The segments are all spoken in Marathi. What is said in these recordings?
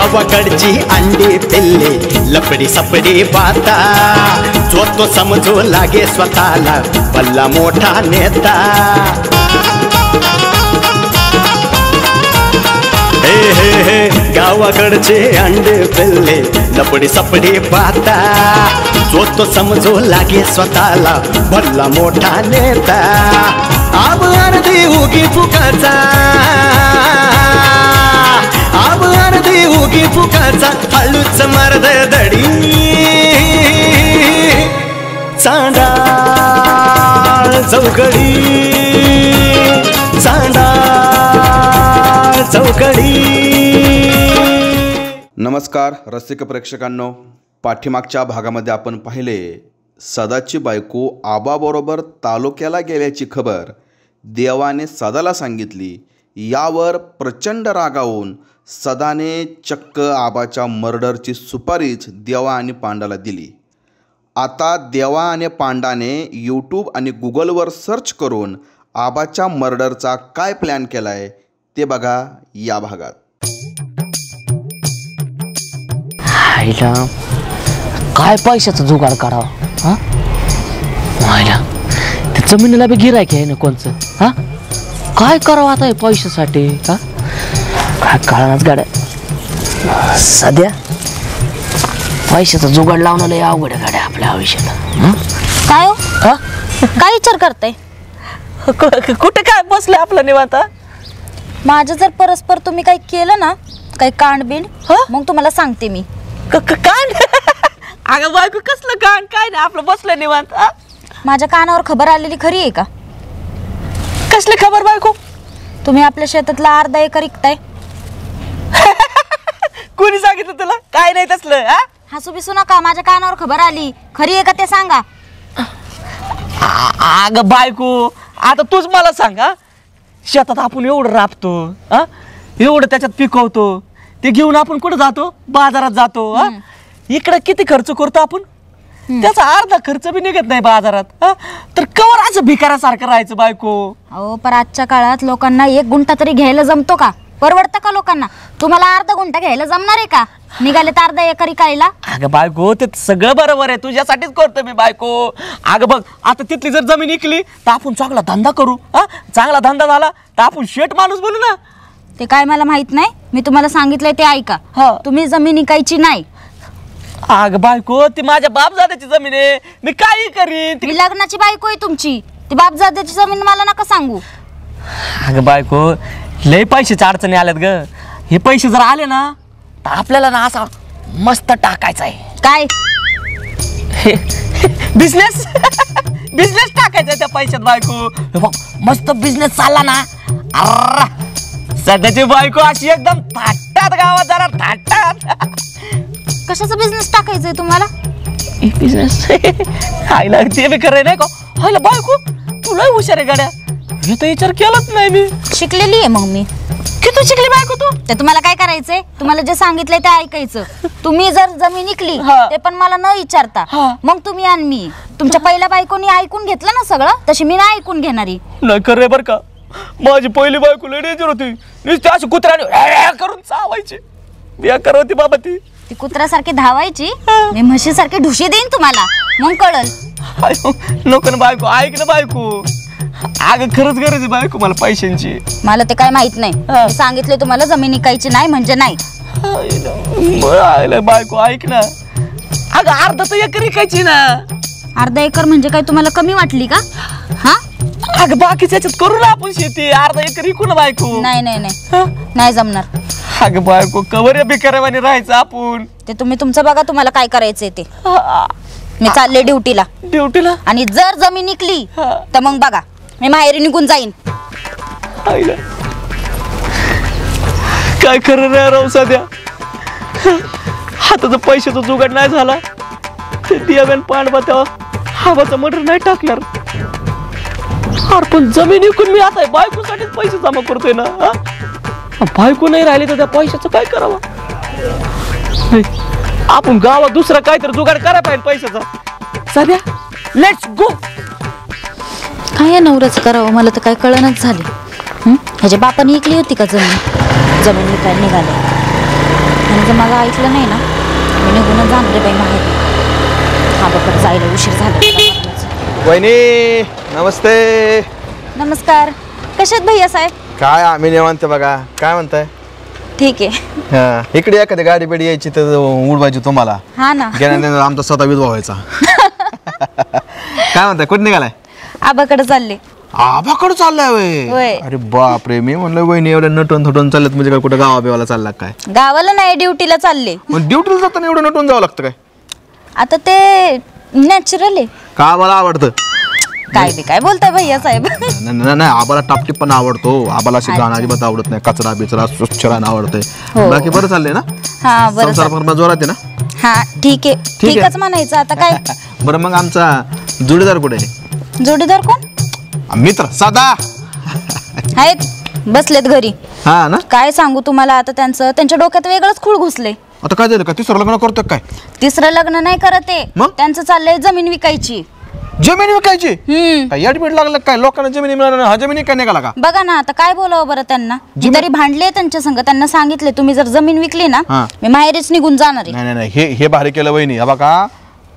गावाकडची अंडी पिल्ले लपडी सपडी पाहता जो तो समजू लागे स्वतःला भल्ला मोठा नेता हे हे हे गावाकडचे अंडे पिल्ले लपडी सपडी पाहता जो तो समजू लागे स्वतःला भल्ला मोठा नेता आब अर्धी उगी फुकाचा आब अर्धी उगी फुकाचा हळूच मर्द दडी चांडाळ चौकडी चांडाळ चौकडी। नमस्कार रसिक प्रेक्षकांनो, पाठीमागच्या भागामध्ये आपण पाहिले सदाची बायको आबाबरोबर तालुक्याला गेल्याची खबर देवाने सदाला सांगितली। यावर प्रचंड रागावून सदाने चक्क आबाच्या मर्डरची सुपारीच देवा आणि पांडाला दिली। आता देवा आणि पांडाने यूट्यूब आणि गुगलवर सर्च करून आबाच्या मर्डरचा काय प्लॅन केलाय ते बघा या भागात। आईला काय पैशाचा जुगाड करावा हा? आईला त्या जमिनीला बी गिरायक आहे ना कोणचं हा? काय करावं आता पैशासाठी हा? काय कळणाच गाड्या सध्या पैशाचा जुगाड लावणं लय अवघड आहे गाड्या आपल्या आयुष्यात। काय हो काय विचार करताय? कुठे काय बसले आपलं निवांत? माझं जर परस्पर तुम्ही काही केलं ना काही कांडबिंड मग तुम्हाला सांगते मी। कांड? अगं बायको कसलं कांड? काय नाही आपलं बसलं निवांत। माझ्या कानावर खबर आलेली खरी आहे का? कसली खबर बायको? तुम्ही आपल्या शेतातला अर्धा एकर विकताय। कोणी सांगितलं तुला? काय नाही तसलं। हसू बिसू नका, माझ्या कानावर खबर आली खरी आहे का ते सांगा। अगं बायको आता तूच मला सांगा, शेतात आपण एवढं राबतो एवढं त्याच्यात पिकवतो, ते घेऊन आपण कुठं जातो? बाजारात जातो। इकडे किती खर्च करतो आपण, त्याचा अर्धा खर्च बी निघत नाही बाजारात। तर कवर असं भिकारासारखं राहायचं बायको? अहो पण आजच्या काळात लोकांना 1 गुंठा तरी घ्यायला जमतो का? परवडतं का लोकांना? तुम्हाला अर्धा गुंठा घ्यायला जमणार आहे का? निघाले तर अर्धा एकर इकायला। अगं बायको ते सगळं बरोबर आहे, तुझ्यासाठीच करतो मी बायको। अगं बघ आता तिथली जर जमीन इकली तर आपण चांगला धंदा करू। चांगला धंदा झाला तर आपण शेठ माणूस बनू ना। ते काय मला माहित नाही, मी तुम्हाला सांगितलंय ते ऐका। तुम्ही जमीन इकायची नाही। अगं बायको ती माझ्या बापजाद्याची जमीन आहे, मी काही करीन। ती लग्नाची बायको आहे तुमची, ती बापजाद्याची जमीन मला नका सांगू। अगं बायको लय पैशाच्या अडचणी आल्यात ग, हे पैसे जर आले ना तर आपल्याला ना असा मस्त टाकायचा आहे। काय? बिझनेस बिझनेस टाकायचा त्या पैशात बायको। मस्त बिझनेस चालला ना, सध्याची बायको अशी एकदम थाटात गावात जरा थाटात। कशाचा बिझनेस टाकायचंय तुम्हाला? बिझनेस आईला ते बी खरं नाही का? आईला बायको तुला हुशार आहे गाड्या, हे तर विचार केलाच नाही मी। शिकलेली आहे मग मी। किती शिकली बायको तू? ते तुम्हाला काय करायचंय? तुम्हाला जे सांगितलंय ते ऐकायचं। तुम्ही जर जमीन इकली ते पण मला न विचारता मग तुम्ही आणि मी, तुमच्या पहिल्या बायकोनी ऐकून घेतलं ना सगळं, तशी मी नाही ऐकून घेणारी। नाही कर रे बर का, माझी पहिली बायको लय डेंजर होती, नुसती अशी कुत्र्याने करून चावायची, बेकार होती बाबा ती। ती कुत्र्यासारखी धावायची, मी म्हशीसारखी ढुशी देईन तुम्हाला, मग कळल। नको ना बायको, ऐक ना बायको, अगं खरंच गरज आहे बायको मला पैशांची। मला ते काय माहित नाही, सांगितले तुम्हाला जमीन इकायची नाही म्हणजे नाही। बायको ऐक ना, अगं अर्धा तर एकर इकायची ना। अर्धा एकर म्हणजे काय तुम्हाला कमी वाटली का? हा अगं बाकीच्या ह्याच्यात करू ना आपण शेती, अर्धा एकर इकू ना बायको। नाही नाही नाही नाही जमणार। अगं बायको कवर बिकारावाने राहायचं आपण। ते तुम्ही तुमचं बघा, तुम्हाला काय करायचंय ते। मी चालले ड्युटीला। ड्युटीला? आणि जर जमीन निकली तर मग बघा मी माहेरी निघून जाईन। काय खरं रे राव सध्या, हाताचा पैशाचा जुगाड नाही झाला ते दियाव्यान पांडवा तेव्हा हवाचा मर्डर नाही टाकणार। अरे पण जमीन विकून मी आता बायकोसाठीच पैसे जमा करतोय ना। बायको नाही राहिली तर त्या पैशाचं काय करावं? आपण गावात दुसरा काहीतरी जुगाड करायला पाहिजे पैशाचा। सध्या लेट्स गो। काय नवऱ्याचं करावं मला तर काय कळणच झाले। ह्याच्या बापाने इकली होती का जमीन? जमीन विकायला निघाले। आणि जर मला ऐकलं नाही ना मी निघूनच जाणार रे बाई माहेर. आबाकडे जायला उशीर झाला. वहिनी नमस्ते. नमस्कार. कशात भैया साहेब? काय आम्ही निवांत बघा. काय म्हणताय? ठीक आहे. हा, इकडे एखादी गाडी बिडी यायची तर उडवायची तुम्हाला. हा ना. गेल्यानंतर आमचा स्वतः विधवा व्हायचा. काय म्हणताय? कुठे निघालाय? आबाकडे चालले. आबाकडे चाललाय होय. वय? अरे बापरे, मी म्हणलं वहिनी एवढ्या नटून थटून चालत म्हणजे काय कुठं गावा बिवाला चालला काय? गावाला नाही, ड्युटीला चालले. मग ड्युटीला जाताना एवढं नटून जावं लागतं काय? आता ते नॅचरल आहे. का आबाला आवडतं? काय बी काय बोलताय भैया साहेब? नाही आबाला टापटीप पण आवडतो. आबाला अशी गाणं अजिबात आवडत नाही. कचरा बिचरा स्वच्छ राहणं आवडतंय. हो. बाकी बरं चाललंय ना? हा बरं संसार फार जोरात आहे ना? हा ठीक आहे. आहे. ठीकच म्हणायचं आता काय. बरं मग आमचा जोडीदार कुठे आहे? जोडीदार कोण मित्र साधा आहेत? बसलेत घरी. हा ना. काय सांगू तुम्हाला आता त्यांच्या डोक्यात वेगळंच खूळ घुसले. आता काय झालं का? तिसरं लग्न करतो काय? तिसरं लग्न नाही करत आहे. मग? त्यांचं चाललंय जमीन विकायची. जमीन विकायची? हम्म. काय याडपीट लागलं काय? लोकांना जमिनी मिळाल्या हा जमिनी काय निघाला का? बघा ना आता काय बोलावं बरं त्यांना. मी तरी भांडले त्यांच्या संग. त्यांना सांगितले तुम्ही जर जमीन विकली ना हा. मी माहेरीच निघून जाणार आहे. नाही नाही हे भारी केलं वहिनी. हा बघा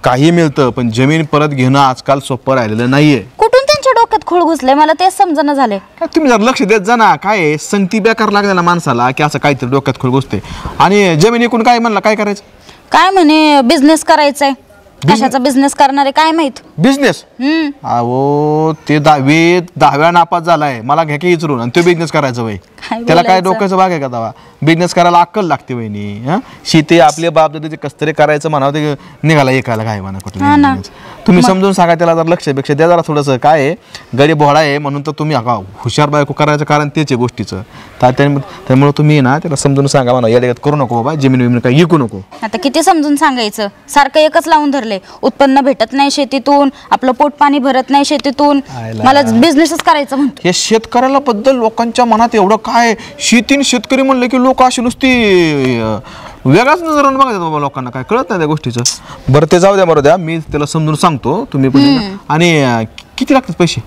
काही मिळतं पण जमीन परत घेणं आजकाल सोपं राहिलेलं नाहीये. कुठून त्यांच्या डोक्यात खूळ घुसले मला तेच समजणं झाले. काय तुम्ही जर लक्ष देत जा ना. काय संगती बेकार लागलेला माणसाला की असं काहीतरी डोक्यात खूळ घुसते. आणि जमीन विकून काय म्हणला काय करायचं? काय म्हणे बिझनेस करायचाय. कशाचा बिझनेस करणार आहे काय माहित. बिझनेस? अहो ते 10व्या नापास झालाय. मला घ्या की विचारून. आणि तो बिझनेस करायचं वय त्याला काय डोक्याचं भाग आहे का? दवा बिझनेस करायला अक्कल लागते वहिनी. हा शेती आपल्या बापदादाचे कस्तरी करायचं म्हणावं ते निघाला एकाला काय म्हणा कुठलं. तुम्ही समजून सांगा त्याला. जर लक्षपेक्षा द्या जरा थोडंसं. काय आहे गरीब भोळा आहे म्हणून तर तुम्ही हुशार बायको करायचं कारण तेच आहे गोष्टीचं. त्यामुळे तुम्ही ना त्याला समजून सांगा म्हणा या करू नको बाबा. जमीन विमीन काय विकू नको. आता किती समजून सांगायचं. सारखं एकच लावून धरले. उत्पन्न भेटत नाही शेतीतून. आपलं पोट पाणी भरत नाही शेतीतून. मला बिझनेसच करायचं म्हणतो. हे शेतकऱ्याला बद्दल लोकांच्या मनात एवढं काय शेतीन शेतकरी म्हणलं की लोक अशी नुसती वेगळाच नजरानं बघतात बाबा. लोकांना काय कळत नाही त्या गोष्टीचं. बरं ते जाऊ द्या बरं द्या. मी त्याला समजून सांगतो. तुम्ही पण. आणि किती लागतात पैसे?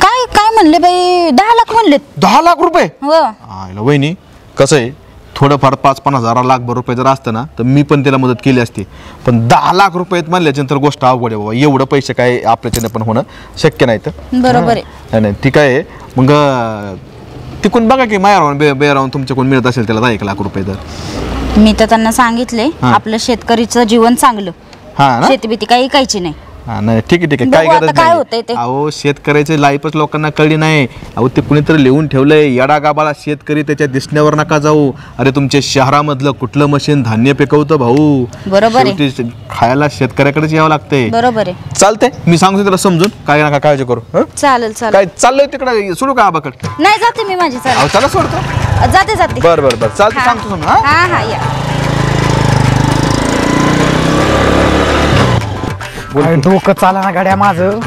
काय काय म्हणले बाई 10 लाख म्हणले. 10 लाख रुपये? हो. आयला वहिनी कसं आहे थोडंफार 5-50 हजार लाखभर रुपये जर असतं ना तर मी पण त्याला मदत केली असती. पण 10 लाख रुपये म्हणल्याच्यानंतर गोष्ट अवघड आहे बाबा. एवढं पैसे काय आपल्याच्याने पण होणं शक्य नाही. तर बरोबर आहे. नाही ठीक आहे. मग तिकून बघा की मायारावून बेरावून तुमच्याकडून मिळत असेल त्याला 1 लाख रुपये. तर मी तर त्यांना सांगितले आपलं शेतकरीचं जीवन चांगलं. हा ना. शेती भीती काही ऐकायची नाही. नाही ठीक आहे काय बघू आता गरज काय होतंय नाही. ते. अहो शेतकऱ्याची लाईफच लोकांना कळली नाही. अहो ते कुणीतरी लिहून ठेवलंय येडा गाबाला शेतकरी त्याच्या दिसण्यावर नका जाऊ. अरे तुमच्या शहरामधलं कुठलं मशीन धान्य पिकवतं भाऊ. बरोबर आहे. शेवटी खायला शेतकऱ्याकडेच यावं लागतंय. बरोबर आहे. चालतंय मी सांगतो त्याला समजून. काय नका काळजी करू. चालेल चालेल. काय चाललंय तिकडे सोडू का आबाकडे? नाही जाते मी माझी. अहो चला सोडतो. जाते जाते. बरं चालतं हा. सांगतो समजा. हा हा या. काय डोकं चाला ना गाड्या माझं.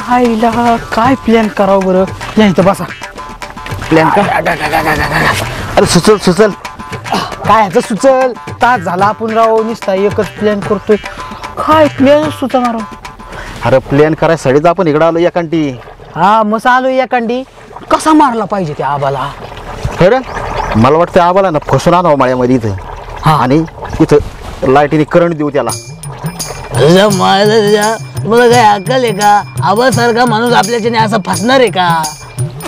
आईला काय प्लॅन करावं बरं. या इथं बसा. प्लॅन का? अरे सुचल काय ह्याचं सुचल. तास झाला आपण राव निसता एकच प्लॅन करतोय. काय प्लॅन सुचणार. अरे प्लॅन करायसाठीच आपण इकडं आलो एकांटी. हा मग आलो एकांडी. कसा मारला पाहिजे त्या आबाला. खरं मला वाटतं आबाला ना फसून आणावं माळ्यामध्ये इथं. हा. आणि इथं लाईटीने करंट देऊ त्याला. तुझ्या मायला तुला काय अक्कल आहे का? आबासारखा माणूस आपल्याच्याने असं फसणार आहे का?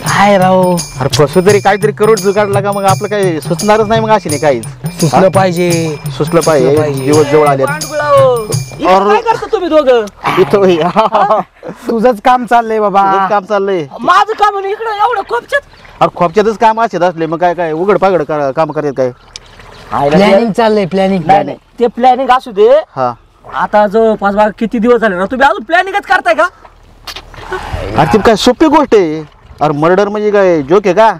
काय राव. अरे फसू तरी काहीतरी करोड जुगाडला का मग आपलं काही सुचणारच नाही. मग अशी नाही काहीच सुचलं पाहिजे. सुचलं पाहिजे. दिवस जवळ आले. काय करता तुम्ही दोघं? इथं तुझंच काम चाललंय बाबा. काम चाललंय. माझं काम इकडे एवढं खोपच्यात. अरे खोपच्यातच काम असेल असले मग काय उघड पागड काम करत काय. प्लॅनिंग चाललंय प्लॅनिंग. ते प्लॅनिंग असू दे. हा आता जवळपास बघा किती दिवस झाले ना तुम्ही अजून प्लॅनिंगच करताय का? अरे ती काय सोपी गोष्ट आहे. अरे मर्डर म्हणजे काय जोक आहे का?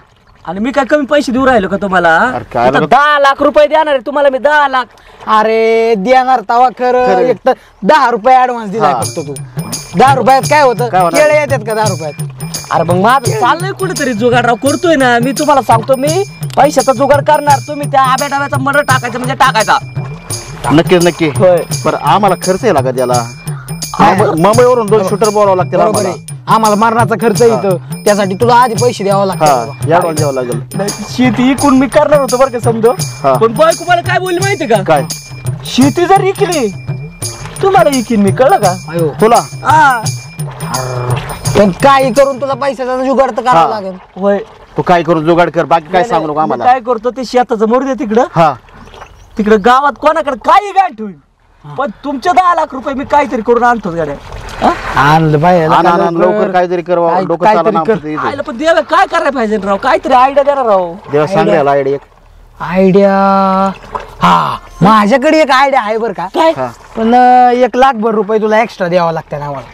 आणि मी काय कमी पैसे देऊ राहिलो का तुम्हाला? अरे काय आता 10 लाख रुपये देणार आहे तुम्हाला मी 10 लाख. अरे देणार तवा खरं. एक तर 10 रुपये ऍडव्हान्स दिलाय फक्त तू. 10 रुपयात काय होतं. केळे येतात का 10 रुपयात? अरे मग माझं चाललंय कुठेतरी जुगाड राव करतोय ना मी. तुम्हाला सांगतो मी पैशाचा जुगाड करणार. तुम्ही त्या आब्या डाब्याचा मर्डर टाकायचा म्हणजे टाकायचा. नक्की होय. बरं आम्हाला खर्च आहे लागा त्याला. मुंबईवरून 2 शूटर बोलावं लागते बरोबर आहे. आम्हाला मरणाचा खर्च येतो त्यासाठी तुला आधी पैसे द्यावं लागतात. ऍडव्हान्स द्यावं लागेल. शेती इकून मी करणार होतो बरं का समजा, पण बायको मला काय बोलली माहिती का? काय शेती जर इकली तुम्हाला इकीन मी, कळलं का? अयो तुला पण काही करून तुला पैशाचा जुगाड तर करावा लागेल. होय, तू काय करून जुगाड कर, बाकी काय सांगू नको मी आम्हाला. काय करतो ते शेताचं मरू दे तिकडं. हा तिकडं गावात कोणाकडे काही गाण ठेवीन, पण तुमच्या 10 लाख रुपये मी काहीतरी करून आणतो गाड्या. आणलं बाई लवकर काहीतरी कर बाबा, डोकं काहीतरी चालना कर. आमचं इथं. आयला पण देवा काय करायला पाहिजे राव, काहीतरी आयडिया द्या ना राव. देवा सांगायला आयडिया आयडिया. हा माझ्याकडे एक आयडिया आहे बरं का. काय पण 1 लाखभर रुपये तुला एक्स्ट्रा द्यावा लागते ना आम्हाला.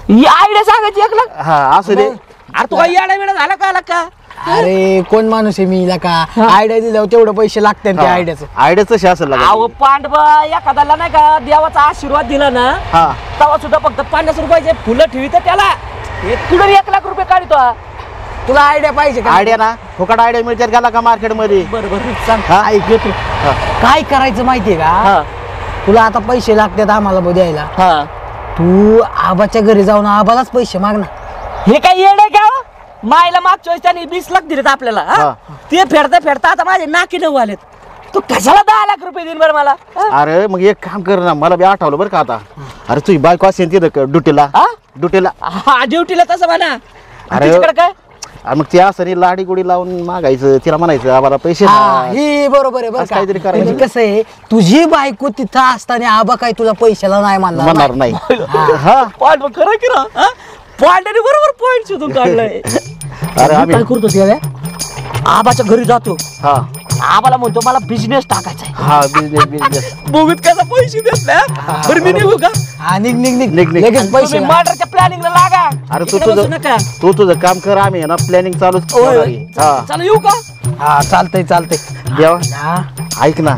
ही आयडिया सांगायची 1 लाख? हा असं दे. अरे तू काही येडा वेळा झाला का आला का? अरे कोण माणूस आहे मी का आयडिया दिल्यावर तेवढं पैसे लागते त्या आयडियाचं. आयडियाचं शासन अहो लागेल. पांडवा एखाद्याला नाही का देवाचा आशीर्वाद दिला ना, हा तेव्हा सुद्धा फक्त 50 रुपयाचे फुलं ठेवी तर त्याला कुठे 1 लाख रुपये काढतो. तुला आयडिया पाहिजे का? आयडिया ना फुकट आयडिया मिळतात गेला का मार्केट मध्ये. बरोबर सांग. हा ऐक तू काय करायचं माहितीये का? हा तुला आता पैसे लागतात आम्हाला द्यायला. हा, तू आबाच्या घरी जाऊन आबालाच पैसे माग ना. हे काय येड आहे का? मायला मागच्या वेळेस त्यांनी 20 लाख दिलेत आपल्याला. हा? ते फेडता फेडता आता माझे नाकी 9 आलेत. तू कशाला 10 लाख रुपये देईन बरं मला? हा? अरे मग एक काम कर ना, मला बी आठवलं बरं का आता. अरे तुझी बायको असेल तिथं ड्युटीला. हा? ड्युटीला हा ड्युटीला तसं म्हणा. अरे तिच्याकडे काय? अरे मग ती असं लाडी गोडी लावून मागायचं, तिला म्हणायचं आम्हाला पैसे हा ना. ही बरोबर आहे बरं असं का. काहीतरी करायचं. म्हणजे कसं आहे तुझी बायको तिथं असताना आबा काय तुला पैशाला नाही म्हणणार नाही. हा पांडव खरं की ना? हा? पांड्याने बरोबर पॉइंट शोधून काढलाय. अरे मी आम्ही काय करतो त्याला आबाच्या घरी जातो, हा आबाला म्हणतो मला बिझनेस टाकायचा आहे. हा बिझनेस बघूत कसा पैसे देत ना. बरं मी निघू का? हा निघ निघ निघ निघ, निघ. लगेच पैसे तुम्ही मर्डरच्या प्लॅनिंगला लागा. अरे तू इकडे बसू तुझं नका. तू तुझं काम कर, आम्ही आहे ना प्लॅनिंग चालूच होय, करणार होय. आहे. हा चला येऊ का? हा चालतंय चालतंय. देवा हा ऐक ना,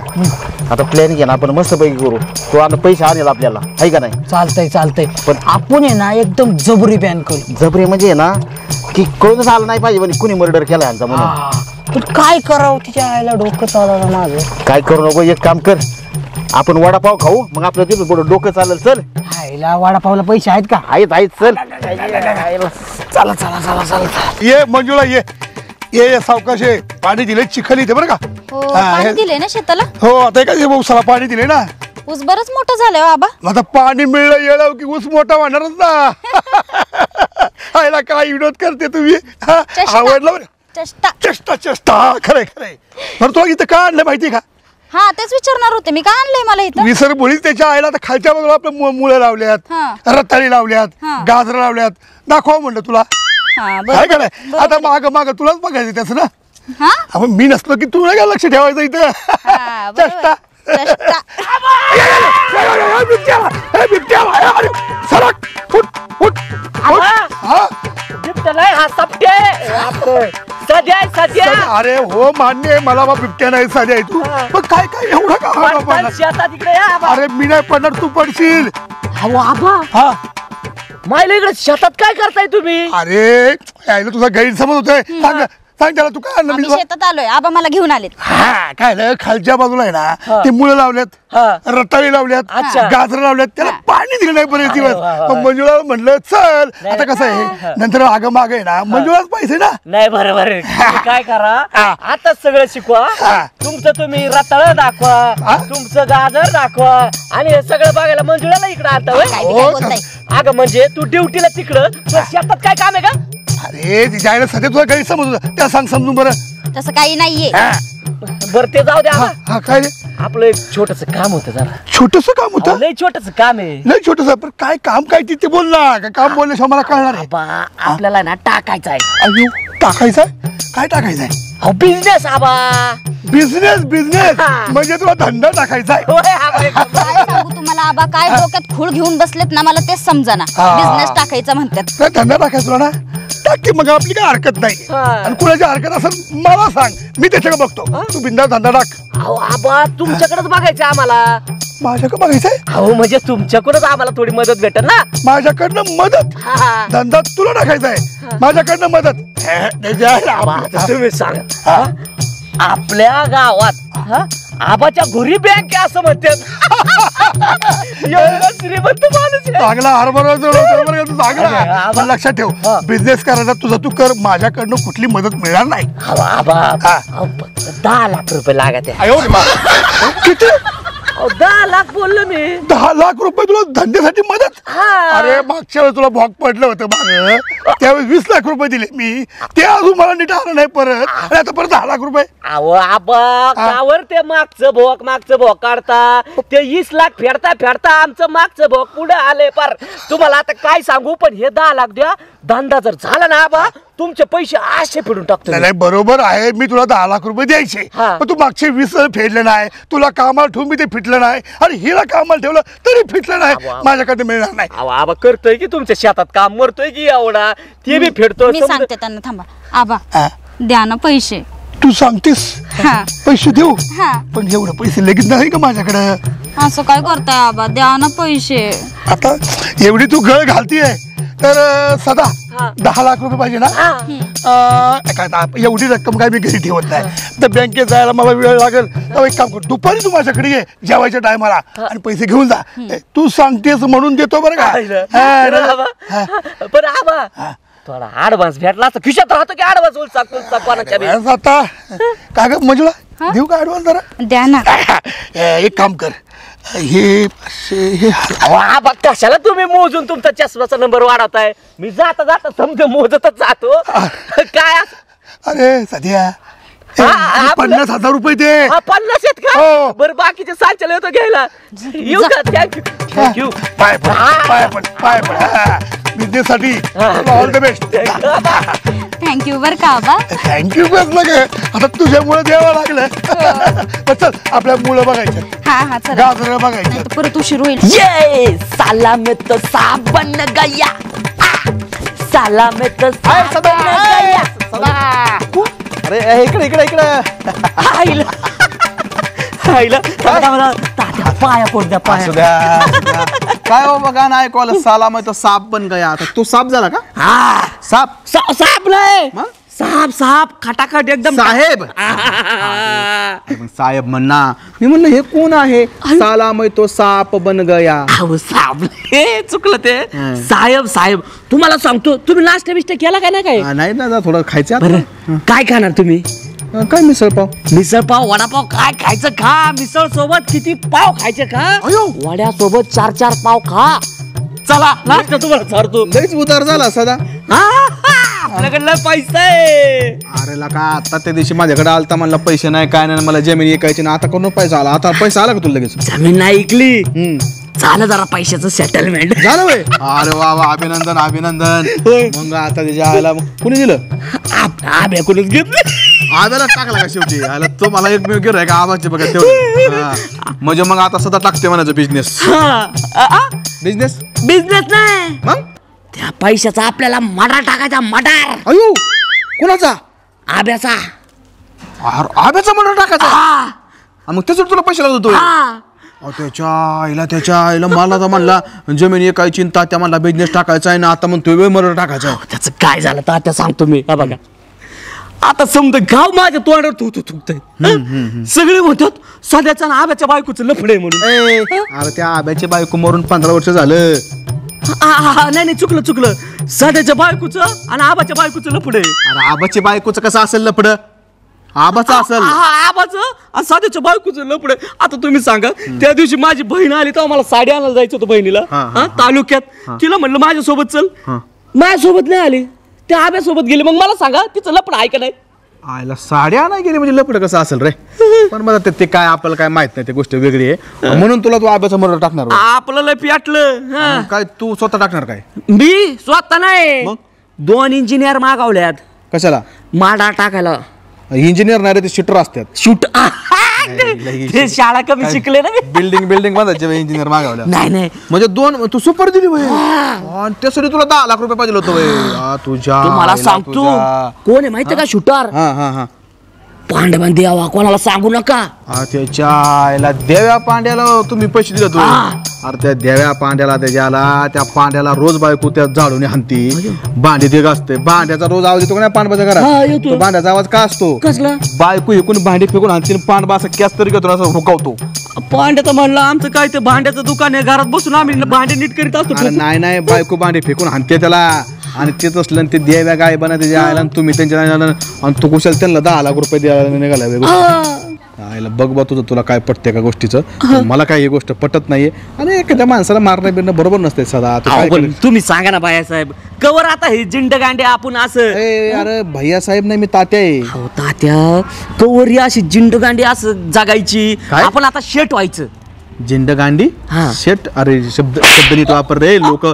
आता प्लॅनिंग आहे ना आपण मस्त पैकी करू. तू आता पैसे आणेल आपल्याला आहे का नाही. चालतंय चालतंय. पण आपण आहे ना एकदम जबरी बॅन करू. जबरी म्हणजे आहे ना की कोणच आलं नाही पाहिजे म्हणे कुणी मर्डर केला यांचा म्हणून. हा. पण काय करावं तिच्या आईला डोकं चालवलं माझं. काय करू नको, एक काम कर, आपण वडापाव खाऊ, मग आपलं तिथं पुढं डोकं चालेल. चल आईला वडापावला पैसे आहेत का? आहेत चल. चला चला चला चला. ये मंजुळा ये ये ये सावकाश ये. पाणी दिले, चिखल इथे बरं का. हो हा, पाणी हे- दिले ना शेताला. हो आता काय ऊसाला पाणी दिले ना. ऊस बरंच मोठं झालंय हो आबा. आता पाणी मिळलं येळव की ऊस मोठा होणारच ना. आयला काय विनोद करते तुम्ही. हा, चेष्टा. आवडलं बरं. चेष्टा. चेष्टा चेष्टा खरंय खरंय. बरं तुला इथं काय आणलं माहिती का? हा तेच विचारणार होते मी, काय आणलंय मला इथं. विसर मुळीच त्याच्या आईला आता खालच्या बाजूला आपल्या मुळं लावल्यात, हा. रताळी लावल्यात, हा. गाजरं लावल्यात. दाखवा म्हणलं तुला. हा काय बरोबर. काय आता माग माग तुलाच बघायचं त्याचं ना. हा आपण मी नसलो की तुला काय लक्ष ठेवायचं इथं. हा, बरोबर. चेष्टा. चेष्टा. सरक फुट फुट फुट. हा? बिबट्या नाही, हा सप्टे. सध्या सध्या अरे हो मान्य आहे मला बा बिबट्या नाही साध्या आहे तू. पण काय काय एवढं का पण शेतात इकडे या आबा. अरे मी नाही पडणार, तू पडशील. अहो आबा, हा मायला इकडे शेतात काय करताय तुम्ही? अरे यायला तुझा गैरसमज होतोय. सांग सांग त्याला तू काय आणलं मी आम्ही तुला? शेतात आलोय, आबा मला घेऊन आलेत. हा काय झालं, खालच्या बाजूला आहे ना ते मुळं लावल्यात, हा. रताळी लावल्यात, अच्छा. गाजर लावल्यात, त्याला पाणी दिलं नाही बरेच दिवस. मग मंजुळा म्हणलं चल आता कसं आहे नंतर आग माग आहे ना मंजुळाच पैसे ना. नाही बरोबर आहे. तुम्ही काय करा, आता सगळं शिकवा. हा. तुमचं तुम्ही रताळ दाखवा, तुमचं गाजर दाखवा, आणि हे सगळं बघायला मंजुळाला इकडे आता होय? काय ते काय बोलताय? अगं म्हणजे तू ड्युटीला तिकडं, तुला शेतात काय काम आहे का? अरे तिच्या आईला सध्या तुझा गैरसमज होता, त्या सांग समजून बरं. तसं काही नाहीये. बरं ते जाऊ द्या. हा काय रे आपलं एक छोटस काम होतं जरा. छोटस काम अहो, होतं. लय छोटस काम आहे. नाही छोटस पण काय काम काय ते बोल ना. काय काम बोलल्याशिवाय मला कळणार आहे. आबा, आपल्याला ना टाकायचं आहे. अयो टाकायचंय काय टाकायचंय? अहो बिझनेस आबा. बिझनेस बिझनेस म्हणजे तुला धंदा टाकायचा आहे. होय आबा, एकदम. काय सांगू तुम्हाला आबा, काय डोक्यात खूळ घेऊन बसलेत ना, मला तेच समजाना. हा. बिझनेस टाकायचा म्हणतात. काय धंदा टाकायचा तुला ना, टाक की मग आपली काय हरकत नाही. हा. आणि कुणाची हरकत असेल मला सांग, मी त्याच्याकडे बघतो. तू बिंदा धंदा टाक. अहो आबा, तुमच्याकडेच बघायचं आम्हाला. माझ्याकडे बघायचंय. अहो म्हणजे तुमच्याकडूनच आम्हाला थोडी मदत भेटेल ना. माझ्याकडनं मदत. हा. धंदा तुला टाकायचा आहे, माझ्याकडनं मदत. आबा, आता तुम्ही सांगा, हा? आपल्या गावात, हा, आबाच्या घरी बँक आहे असं म्हणतात. एवढा श्रीमंत माणूस आहे. चांगला हरभरा जोडवतो तू चांगला. पण लक्षात ठेव, बिझनेस करायला तुझा तू कर, माझ्याकडनं कुठली मदत मिळणार नाही. आबा 10 लाख रुपये लागत आहे. किती? 10 लाख बोललो मी. 10 लाख रुपये तुला धंद्यासाठी मदत? अरे मागच्या वेळेस तुला भोग पडलं होतं माग, त्यावेळेस 20 लाख रुपये दिले मी, ते अजून मला नीट आलं नाही परत, आणि आता परत 10 लाख रुपये. अहो आबा कावर ते मागचं भोग काढता, ते 20 लाख फेडता आमचं मागचं भोग पुढे आले पार. तुम्हाला आता काय सांगू, पण हे 10 लाख द्या. धंदा जर झाला ना आबा, तुमचे पैसे असे फेडून टाकतो. नाही बरोबर आहे, मी तुला 10 लाख रुपये द्यायचे, पण तू मागचे 20 फेडले नाही. तुला कामाला ठेवून मी ते फिटलं नाही, आणि हिला कामाला ठेवलं तरी फिटलं नाही. माझ्याकडे मिळणार नाही. आबा करतोय की तुमच्या शेतात काम, मरतोय की एवढा, ते बी फेडतो. मी सांगते त्यांना, थांबा आबा द्या ना पैसे. तू सांगतेस पैसे देऊ, हा. पण एवढे पैसे लगेच नाही का माझ्याकडे. असं काय करताय आबा, द्या ना पैसे. आता एवढी तू गळ घालतीये तर सदा 10 लाख रुपये पाहिजे ना. एवढी रक्कम काय मी घरी ठेवत नाही, तर बँकेत जायला मला वेळ लागेल. तर एक काम कर, दुपारी तू माझ्याकडे ये जेवायच्या टायमाला, आणि पैसे घेऊन जा. तू सांगतेस म्हणून देतो बरं का. पण आबा थोडा ऍडव्हान्स भेटला तर खिशात राहतो की ऍडव्हान्स कोणाच्या. आता काय ग मंजुळा, देऊ का ऍडव्हान्स जरा? द्या ना. एक काम कर, हे आबा कशाला तुम्ही मोजून तुमचा चष्माचा नंबर वाढवताय? मी जाता समजा मोजतच जातो. काय अरे सध्या 50,000 रुपये दे. 50 आहेत का? बरं बाकीचे सांच्याला येतो घ्यायला. येऊ का? थँक्यू. पाय पण बिझनेस साठी ऑल द बेस्ट. थँक्यू बर का आबा. थँक्यू बस लगे, आता तुझ्यामुळे द्यावं लागलं. चल आपल्या मुलं बघायचं. हा चला, गाजर बघायचं, परत उशीर होईल. ये साला में तो सांप बन गया, साला में तो सांप बन गया. अरे इकडे पाया कोण द्या पाया. काय हो बघा ना, ऐकवलं साला मग तो साप बन गया. आता तू साप झाला का? साप नाही, साप खटाखट एकदम. साहेब साहेब म्हणना, मी म्हणलं हे कोण आहे? साला मग तो साप बन गया. अहो साप चुकलं ते. साहेब तुम्हाला सांगतो, तुम्ही नाश्ता बिष्टा केला काय ना? काय नाही ना, थोडं खायचं. बरं काय खाणार तुम्ही? काय मिसळ पाव वडापाव काय खायचं खा. मिसळ सोबत किती पाव खायचे खा. वड्या सोबत 4 पाव खा. चला नाश्ता तुम्हाला चारतो. लईच उतार झाला सदा. आपल्याकडला पैसा आहे. अरे लका, आता त्या दिवशी माझ्याकडे आलता, म्हणला पैसे नाही काय नाही, मला जमीन ऐकायची ना. आता कोण पैसा आला? आता पैसा आला का तुला लगेच? जमीन नाही ऐकली, झालं जरा पैशाचं सेटलमेंट झालं. अरे वा अभिनंदन. मग आता त्याच्या आयला कुणी दिलं? आब्याकडूनच घेतलं. आब्याला टाकला का शेवटी? आयला तो मला एक गिराय का आबाचे बघा तेवढं. म्हणजे मग आता सध्या टाकते म्हणायचं बिझनेस. बिझनेस नाही, मग त्या पैशाचा आपल्याला मटार टाकायचा. मटार. अयो, कोणाचा? आब्याचा. आब्याचा मटार टाकायचा? मग त्याच्यावर तुला पैसे लागतो? त्याच्या आईला मला तर म्हणला जमीन एकाय चिंता, त्या मला बिझनेस टाकायचा आहे ना. आता म्हणतोय वेळ मटार टाकायचा आहे. त्याचं काय झालं तर आता सांगतो मी. बघा आता समजा गाव माझ्या तोंडावर थुकतंय. सगळे म्हणतात सध्याच्या आब्याच्या बायकोचं लफडे म्हणून. अरे त्या आब्याची बायको मरून 15 वर्ष झालं. नाही चुकलं. सध्याच्या बायकोचं आणि आबाच्या बायकोचं लफडे. अरे आबाची बायकोचं कसं असेल लफड? आबाचं असेल. आबाचं आणि सध्याच्या बायकोचं लफडे. आता तुम्ही सांगा, त्या दिवशी माझी बहीण आली तेव्हा मला साडी आणायला जायचं होतं बहिणीला तालुक्यात. तिला म्हणलं माझ्यासोबत चल, माझ्यासोबत नाही आली, त्या आब्यासोबत गेली. मग मला सांगा तिचं लफड आहे का नाही? आयला साड्या नाही गेली म्हणजे लफड कसं असेल रे? पण मला ते काय आपल्याला काय माहित नाही, ती गोष्ट वेगळी आहे. म्हणून तुला तू आब्याचा मर्डर टाकणार? आपलं लय पियाटलं. काय तू स्वतः टाकणार काय? मी स्वतः नाही, 2 इंजिनियर मागवल्यात. कशाला? माडा टाकायला. इंजिनियर नाही रे, ते शूटर असतात. ते शाळा कमी शिकले ना. बिल्डिंग बांधायचे इंजिनियर मागवल्या. नाही म्हणजे 2 तू सुपर दिली आणि त्यासाठी तुला 10 लाख रुपये पाहिजे होतं. तुम्हाला सांगतो कोण आहे माहितीये का शूटर? पांडवान देवा, कोणाला सांगू नका. त्याच्या देव्या पांड्याला तुम्ही पैसे दिले. अरे त्या देव्या पांड्याला त्याच्याला त्या पांड्याला रोज बायको त्या झाडून हाणती भांडी ते घासते भांड्याचा रोज आवाज येतो का नाही पांडबाच्या घरात तो भांड्याचा आवाज का असतो कसला बायको एकूण भांडी फेकून हाणती पांडबा असं कॅस तरी घेतो असं हुकावतो पांड्याचं म्हणलं आमचं काय ते भांड्याचं दुकान आहे घरात बसून आम्ही भांडे नीट करीत असतो अरे नाही बायको भांडी फेकून हाणते त्याला आणि तेच असलं ते देव्या गाय बना त्याच्या आयला तुम्ही त्यांच्या आणि तू कुशाल त्यांना 10 लाख रुपये द्यायला निघाला आईला बघ बा तुला काय पटते का गोष्टीचं मला काय ही गोष्ट पटत नाहीये आणि एखाद्या माणसाला मारणं बिरणं बरोबर नसते सदा तुम्ही सांगा ना बायासाहेब कवर आता हे जिंड गांडे आपण असं अरे भैया साहेब नाही मी तात्या आहे तात्या कवर अशी जिंड गांडी असं जगायची आपण आता शेट व्हायचं जिंडगांडी शेट अरे शब्द नीट वापर रे लोक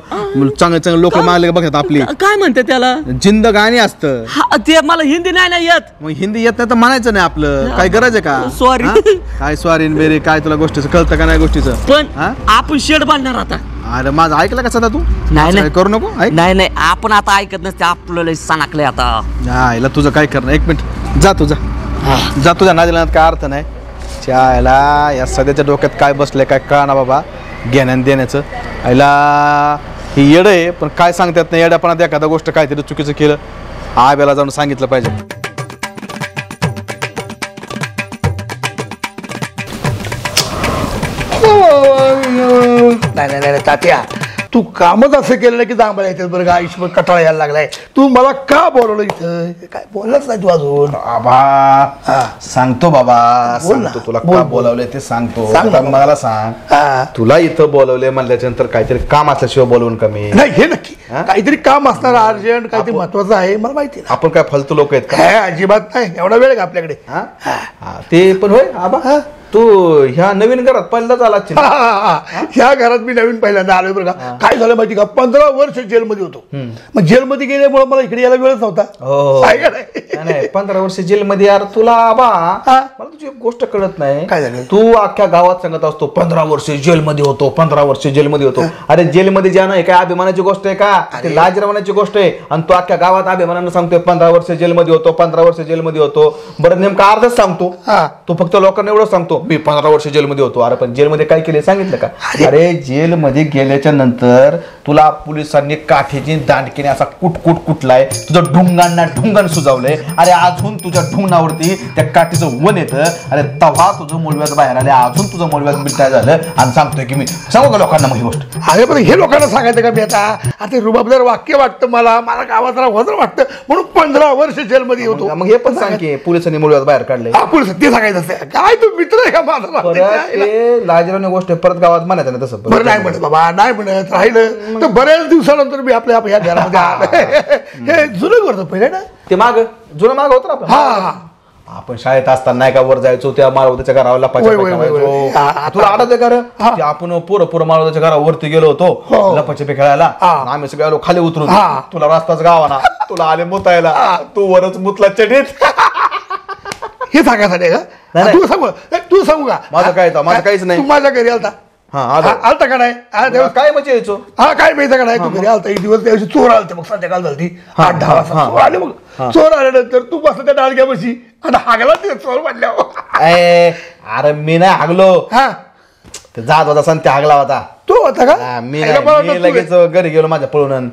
चांगले लोक मागले बघतात आपली काय म्हणते त्याला जिंदगाणी असतं ते मला हिंदी नाही येत मग हिंदी येत नाही तर म्हणायचं नाही आपलं काय गरज आहे का सॉरी काय सॉरी बेरे काय तुला गोष्टीचं कळतं का नाही गोष्टीचं पण आपण शेड बांधणार आता अरे माझं ऐकलं का सदा तू नाही करू नको नाही आपण आता ऐकत नसते आपल्याला सणाकलंय आता याला तुझं काय करणं 1 मिनिट जा तुझ्या नादीला काय अर्थ नाही याला या सध्याच्या डोक्यात काय बसलंय काय कळा ना बाबा घेण्यान देण्याचं याला ही येड आहे पण काय सांगतात नाही येड्यापणात एखादा गोष्ट काहीतरी चुकीचं केलं आब्याला जाऊन सांगितलं पाहिजे नाही तात्या तू कामच असं केलं की जांभळ्या येतात बरं का आयुष्यभर कटाळा यायला लागलाय तू मला का बोलवलं इथं काय बोललाच नाही तू अजून बाबा सांगतो बाबा सांगतो तुला का बोलवलंय ते सांगतो मला सांग तुला इथं बोलवलंय म्हणल्याच्या नंतर काहीतरी काम असल्याशिवाय बोलवून कमी नाही हे नक्की काहीतरी काम असणार अर्जंट काहीतरी महत्वाचं आहे मला माहिती आपण काय फालतू लोक आहेत काय अजिबात नाही एवढा वेळ का आपल्याकडे ते पण होय आबा तू ह्या नवीन घरात पहिल्यांदाच आला ह्या घरात मी नवीन पहिल्यांदा आलोय बरं का काय झालं माहिती का 15 वर्ष जेलमध्ये होतो मग जेलमध्ये गेल्यामुळे मला इकडे यायला वेळच नव्हता नाही 15 वर्ष जेलमध्ये यार तुला आबा मला तुझी एक गोष्ट कळत नाही काय झालं तू अख्ख्या गावात सांगत असतो 15 वर्ष जेलमध्ये होतो 15 वर्ष जेलमध्ये होतो अरे जेलमध्ये जाणं हे काय अभिमानाची गोष्ट आहे का ते लाजरवानाची गोष्ट आहे आणि तू अख्ख्या गावात अभिमानानं सांगतोय 15 वर्ष जेलमध्ये होतो 15 वर्ष जेलमध्ये होतो बरं नेमका अर्धच सांगतो तू फक्त लोकांना एवढं सांगतो मी 15 वर्ष जेलमध्ये होतो अरे पण जेलमध्ये काय केले सांगितलं का अरे जेलमध्ये गेल्याच्या नंतर तुला पोलिसांनी काठीची दांडकीने असा कुटलाय तुझं ढुंगण सुजावलंय अरे अजून तुझ्या ढुंगणावरती त्या काठीचं वन येतं अरे तव्हा तुझं मोलव्यात बाहेर आले अजून तुझं मोलव्यात मिठाय झालं आणि सांगतोय की मी सांगू का लोकांना मग ही गोष्ट अरे पण हे लोकांना सांगायचं का मी आता रुबाबदार वाक्य वाटतं मला गावात वजन वाटतं म्हणून 15 वर्ष जेलमध्ये होतो मग हे पण सांग की पोलिसांनी मोलव्यात बाहेर काढले पोलिस ते सांगायचं असते काय तू मित्र आहे का माझा लाजरवानी गोष्ट परत गावात म्हणायचं ना तसं बरं नाही म्हणत बाबा नाही म्हणत राहिलं तर बऱ्याच दिवसानंतर मी आपल्या ह्या घरामध्ये हे जुनं करतो पहिले ना ते जुनं माग होतं ना हा आपण शाळेत असताना नाही का वर जायचो त्या माळवतीच्या घरावर लपाच्या तुला आठवतं का रे आपण पोरं माळवतीच्या घरावरती गेलो होतो लपाछपी खेळायला आम्ही सगळे आलो खाली उतरून तुला रस्ताच गावाना तुला आले मुतायला तू वरच मुतला चढीत हे सांगायसाठी का तू सांगू का माझं काहीच नाही तू माझ्या घरी आलता आलता का नाही काय म्हणजे यायचो काय माहिती का नाही तू घरी आलता एक दिवस त्या दिवशी चोर आलते मग संध्याकाळ झाली 8-10 वाजता चोर आले मग चोर आल्यानंतर तू बसला त्या डाळग्यापाशी आणि हागला ते चोर म्हणल्यावर अरे मी नाही हागलो जात होता संत हागला होता तो होता का मी लगेच घरी गेलो माझ्या पळून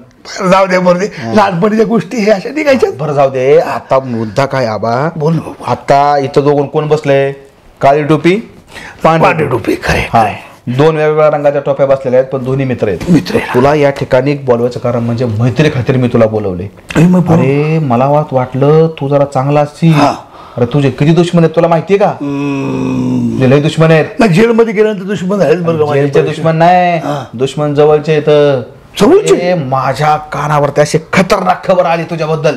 जाऊ दे बरं लहानपणीच्या गोष्टी हे अशा निघायच्या बरं जाऊ दे आता मुद्दा काय आबा बोल आता इथं दोघं कोण बसले काळी टोपी पांढरी टोपी काय 2 वेगवेगळ्या रंगाच्या टोप्या बसलेल्या आहेत पण दोन्ही मित्र आहेत तुला या ठिकाणी बोलवायचं कारण म्हणजे मैत्री खातीर मी तुला बोलवले अरे मला वाटलं तू जरा चांगला असशील अरे तुझे किती दुश्मन आहेत तुला माहितीये का लय दुश्मन आहेत जेलमध्ये गेल्यानंतर दुश्मन आहेत बरं दुश्मन नाही दुश्मन जवळचे येत माझ्या कानावरती अशी खतरनाक खबर आली तुझ्याबद्दल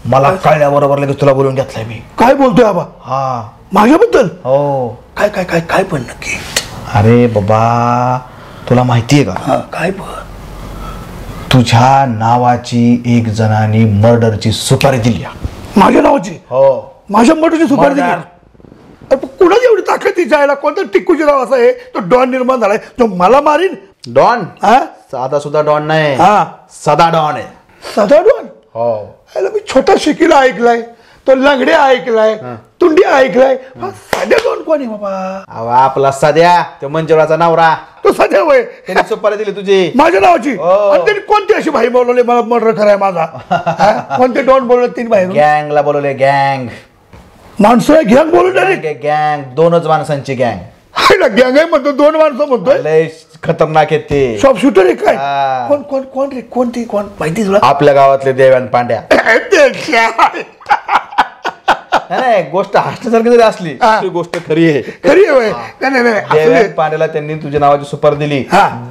मला कळल्याबरोबर लगेच तुला बोलून घेतलंय मी काय बोलतोय आबा माझ्याबद्दल हो काय काय काय काय पण नक्की अरे बाबा तुला माहितीये का काय पण तुझ्या नावाची एक जणांनी मर्डरची सुपारी दिली माझ्या नावाची हो माझ्या मर्डरची सुपारी दिली कुणाची एवढी ताकद तिच्या आयला कोणतं टिक्कूची नाव असं आहे तो डॉन निर्माण झालाय तो मला मारीन डॉन साधा सुद्धा डॉन नाही सदा डॉन आहे सदा डॉन हो मी छोटा शिकीला ऐकलाय तो लंगड्या ऐकलाय तुंडी ऐकलाय सध्या कोण आहे बाबा? अहो आपला सध्या तो मंजुळाचा नवरा, तो सध्या वय त्याने सुपारी दिली तुझी माझ्या नावाची. हो. आणि त्यांनी कोणती अशी भाई बोलवले मला मर्डर कराय माझा? कोणते डॉन बोलवले तीन बाहेर? गँगला बोलवले, गँग माणसं गँग बोलवले. गँग 2च माणसांची गँग. गँग आहे म्हणतो, 2 माणसं म्हणतोय. लय खतरनाक आहेत ते. शॉप शूटर आहे काय? हा. कोण कोण कोण रे? कोणती कोण माहिती तुला? आपल्या गावातले देवान पांड्या. नाही गोष्ट हसण्यासारखी जरी असली ती गोष्ट खरी आहे. खरी आहे. नाही नाही देवान पांड्याला त्यांनी तुझ्या नावाची सुपारी दिली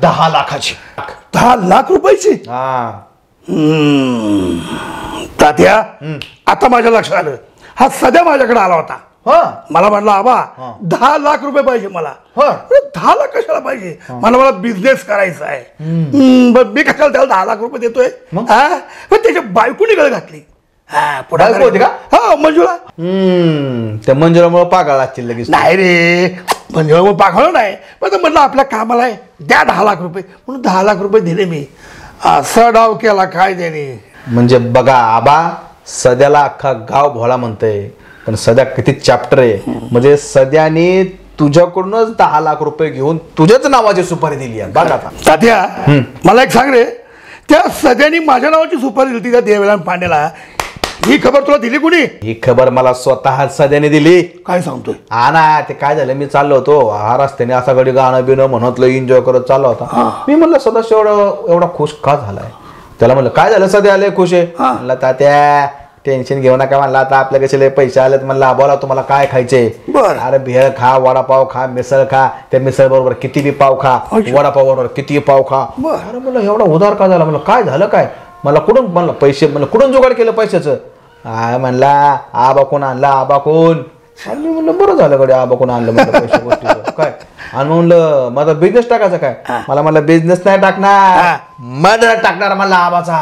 10 लाखाची. 10 लाख रुपयाची? हा. तात्या आता माझ्या लक्षात आलं, हा सध्या माझ्याकडे आला होता. मला म्हटलं आबा 10 लाख रुपये पाहिजे मला. 10 लाख कशाला पाहिजे? मला बिझनेस करायचा आहे. मी कशाला त्याला 10 लाख रुपये देतोय? पण त्याच्या बायकोनी गळ घातली. बायको होती का? हा मंजुळा. त्या मंजुळामुळे पागाळ लागतील लगेच. नाही रे मंजुळामुळे पागळ नाही, पण म्हटलं आपल्या कामाला आहे द्या 10 लाख रुपये म्हणून 10 लाख रुपये दिले मी. असा डाव केला काय त्याने. म्हणजे बघा आबा, सध्याला अख्खा गाव भोळा म्हणतंय, पण सध्या किती चॅप्टर आहे. म्हणजे सध्याने तुझ्याकडूनच 10 लाख रुपये घेऊन तुझ्याच नावाची सुपारी दिली आहे बघा. तात्या मला एक सांग रे, त्या सध्याने माझ्या नावाची सुपारी दिली त्या देवलाल पांड्याला, ही खबर तुला दिली कुणी? ही खबर मला स्वतः सध्याने दिली. काय सांगतोय? हा ना, ते काय झालं, मी चाललो होतो हा रस्त्याने असा गडी गाणं बिणं म्हणतलं एन्जॉय करत चाललो होता. मी म्हणलं सदस्य एवढा खुश का झालाय? त्याला म्हणलं काय झालं सध्या आले खुश आहे? म्हणलं तात्या टेन्शन घेऊ नका, म्हणलं आता आपल्या कसे पैसे आलेत. म्हणलं बोला तुम्हाला काय खायचे? अरे भेळ खा, वडापाव खा, मिसळ खा, त्या मिसळ बरोबर किती बी पाव खा, वडापाव बरोबर किती पाव खा. अरे म्हणलं एवढा उधार का झाला? म्हणलं काय झालं काय? मला कुठून म्हणलं पैसे, म्हणलं कुठून जुगाड केलं पैशाचं? म्हणला आबा कोण आणला, आबा कोण? मी म्हणलं बरं झालं कडे आबा कोण आणलं म्हणलं पैसे गोष्टी काय. आणि म्हणलं माझा बिझनेस टाकायचा काय? मला बिझनेस नाही टाकणार, मर्डर टाकणार म्हणला आबाचा.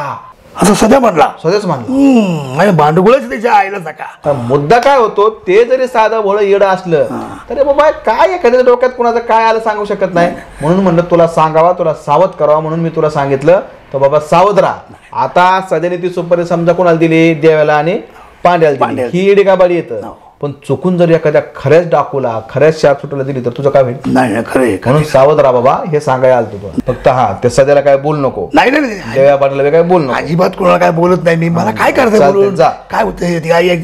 असं सध्या म्हणला? सध्याच म्हणला. भांडगुळच त्याच्या आईला सका. मुद्दा काय होतो, ते जरी साधं भोळं येडं असलं तरी बाबा काय एखाद्या डोक्यात कुणाचं काय आलं सांगू शकत नाही. म्हणून म्हणलं तुला सांगावा, तुला सावध करावा म्हणून मी तुला सांगितलं. तर बाबा सावध राहा. आता सध्याने ती सुपारी समजा कोणाला दिली? देवाला आणि पांड्याला दिली. ही येडी गाबाडी येतं, पण चुकून जर एखाद्या खऱ्याच डाकूला, खऱ्याच शार्पशूटरला दिली तर तुझं काय होईल? नाही खरं. म्हणून सावध राहा बाबा, हे सांगायला आलं तुझं. फक्त ते सध्याला काय बोल नको. नाही देव्या पाटीलला काय बोल नको. अजिबात कोणाला काय बोलत नाही मी. मला काय करायचं काय होतं?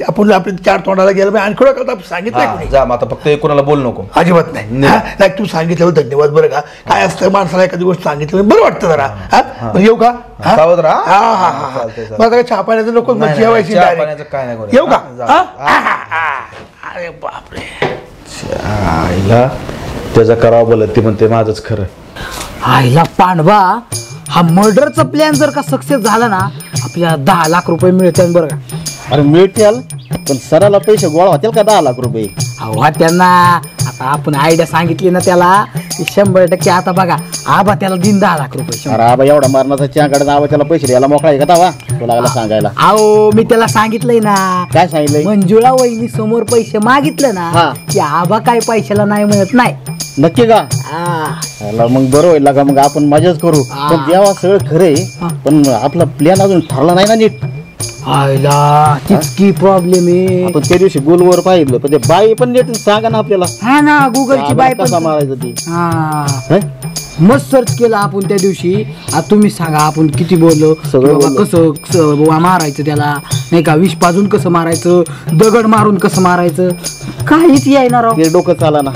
आपण आपल्या 4 तोंडाला गेलं आणखी करता सांगितलं जा. आता फक्त कोणाला बोल नको. अजिबात नाही. नाही तू सांगितलं धन्यवाद. बरं का काय असतं माणसाला एखादी गोष्ट सांगितलं बरं वाटतं जरा. येऊ का? सावध राहा. मला चहा पाण्याचं नको, जेवायची काय नाही. येऊ का? अरे बापरे, आईला त्याचं करावं बोलत ती म्हणते माझंच खरं. आईला पांडवा, हा मर्डरचा प्लॅन जर का सक्सेस झाला ना, आपल्याला 10 लाख रुपये मिळतील बरं का. अरे मिळतील, पण सराला पैसे गोळा होतील का 10 लाख रुपये? अहो त्यांना आता आपण आयडिया सांगितली ना त्याला, 100% आता बघा आबा त्याला दिन 10 लाख रुपये. अरे आबा एवढा मारण्याचा चहाकडे आबा त्याला पैसे द्यायला मोकळा आहे का दावा? तुला सांगायला अहो मी त्याला सांगितलंय ना. काय सांगितलंय? मंजुळा वहिनी समोर पैसे मागितलं ना की आबा काय पैशाला नाही म्हणत नाही. नक्की का? मग बरं होईल का? मग आपण मजाच करू. पण जेव्हा सगळं खरंय, पण आपला प्लॅन अजून ठरला नाही ना नीट. आयला तितकी प्रॉब्लेम आहे. आपण त्या दिवशी गुलवर पाहिलं, पण ते बाई पण नीट सांगा ना आपल्याला. हा ना, गुगलची बाई पण मारायचं ती. मस्त सर्च केलं आपण त्या दिवशी. आता तुम्ही सांगा आपण किती बोललो, कसं मारायचं त्याला नाही का, विष पाजून कसं मारायचं, दगड मारून कसं मारायचं, काहीच येणार. डोकं चाला ना,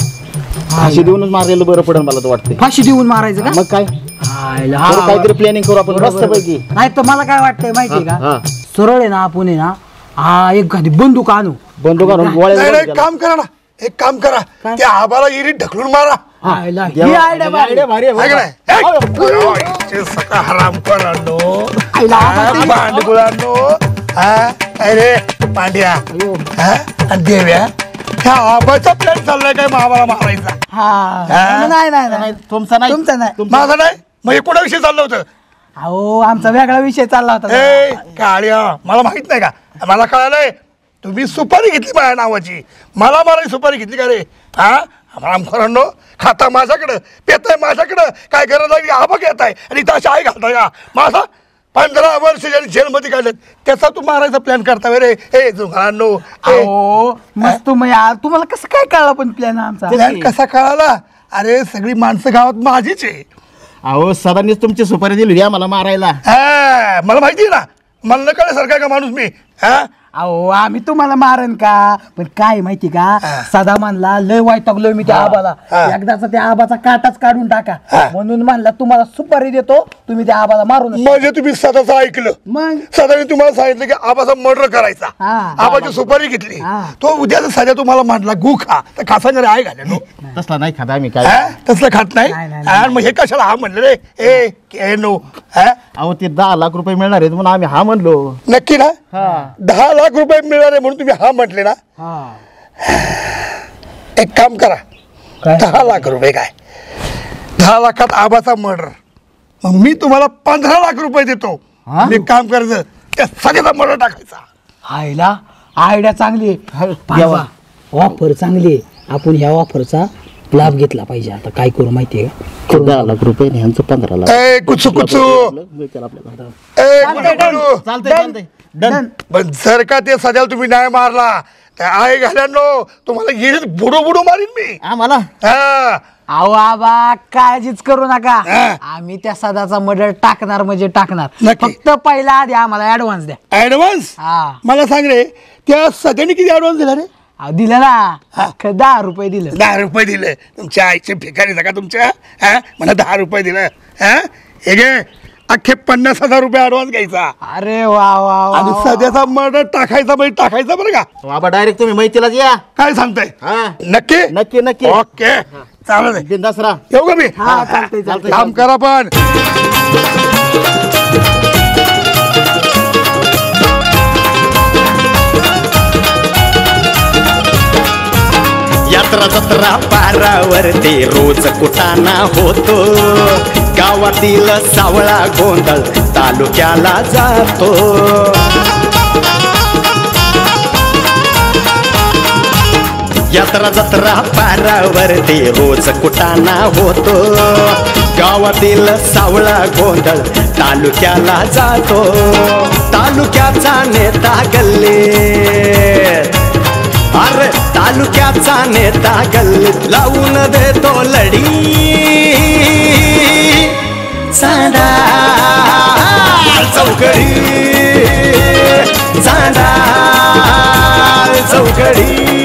फाशी देऊनच मारलेलं बरं पडेल मला तर वाटतं. फाशी देऊन मारायचं का? मग काय काहीतरी प्लॅनिंग करू आपण मस्त पैकी. नाही तर मला काय वाटतंय माहितीये का, सरळ आहे ना आपण आहे ना एखादी बंदूक आणू. बंदूक आणून काम करा ना, एक काम करा, त्या आबाला इरीत ढकलून मारा. अरे पांड्या देव्या, ह्या आबाचा प्लॅन चाललाय काय आम्हाला मारायचा? नाही तुमचा नाही. माझा नाही. मग कोणाविषयी चाललं होतं? अहो आमचा वेगळा विषय चालला होता. काळ्या, मला माहित नाही का? मला कळालंय तुम्ही सुपारी घेतली माझ्या नावाची, मला मारायची सुपारी घेतली का रे? रामखोरांनो, खाता माझ्याकडं, पेताय माझ्याकडं, काय गरज आहे आबा घेताय आणि तशी आई घालताय का? माझा 15 वर्ष ज्यांनी जेलमध्ये काढलेत त्याचा तू मारायचा प्लॅन करता रे हे जुगारांनो अहो मस्त तुम्हाला कसं काय कळलं पण प्लॅन आमचा प्लॅन कसा कळाला अरे सगळी माणसं गावात माझीच आहे अहो सदांनीच तुमची सुपारी दिली आम्हाला मारायला मला माहिती आहे ना मला न कळल्यासारखा का माणूस मी अहो आम्ही तुम्हाला मारन का पण काय माहिती का सदा म्हणला लय वैतागलोय मी त्या आबाला एकदाचा त्या आबाचा काटाच काढून टाका म्हणून म्हणला तुम्हाला सुपारी देतो तुम्ही त्या आबाला मारून म्हणजे तुम्ही सदाचं ऐकलं मग सदाने तुम्हाला सांगितलं की आबाचा मर्डर करायचा आबाची सुपारी घेतली तो उद्याचा सध्या तुम्हाला म्हटला गु खा तर खासा आहे घाले तसला नाही खाता आम्ही काय तसलं खात नाही आणि मग हे कशाला हा म्हणलं रे ए नो अहो ते 10 लाख रुपये मिळणार आहेत म्हणून आम्ही हा म्हणलो नक्की ना 10 लाख रुपये मिळाले म्हणून तुम्ही हा म्हटले ना एक काम करा 10 लाख रुपये काय 10 लाखात आबाचा मर्डर मग मी तुम्हाला 15 लाख रुपये देतो एक काम करायचं त्या सगळ्याचा मर्डर टाकायचा आयला आयडिया चांगली ऑफर चांगली आपण ह्या ऑफरचा लाभ घेतला पाहिजे आता काय करू माहितीये का 10 लाख रुपये ह्यांचं 15 लाख कुचू कुचू पण जर का ते सध्या तुम्ही नाही मारला तर आहे घाल्यानो तुम्हाला येईल बुडो बुडो मारीन मी आम्हाला अहो आबा काळजीच करू नका आम्ही त्या सदाचा मर्डर टाकणार म्हणजे टाकणार फक्त पहिला आधी आम्हाला ऍडव्हान्स द्या ऍडव्हान्स मला सांग रे त्या सध्याने किती ऍडव्हान्स दिला रे दिलं ना 10 रुपये दिलं 10 रुपये दिले तुमच्या आईचे भिकारी का तुमच्या मला 10 रुपये दिलं हे घे अख्खे 50,000 रुपये ऍडव्हान्स घ्यायचा अरे वा वा आणि सध्याचा मर्डर टाकायचा म्हणजे टाकायचा बरं का बाबा डायरेक्ट तुम्ही माहितीलाच या काय सांगताय नक्की नक्की नक्की ओके चालेल बिंदास राहा येऊ का मी चालतंय काम करा पण यात्रा जत्रा पारावरती रोज कुटाणा होतो गावातील सावळा गोंधळ तालुक्याला जातो यात्रा जत्रा पारावरती रोज कुटाणा होतो गावातील सावळा गोंधळ तालुक्याला जातो तालुक्याचा नेता गल्लीत अरे तालुक्याचा नेता गल्लीत लावून देतो लढी चांदा चौकडी चांदा चौकडी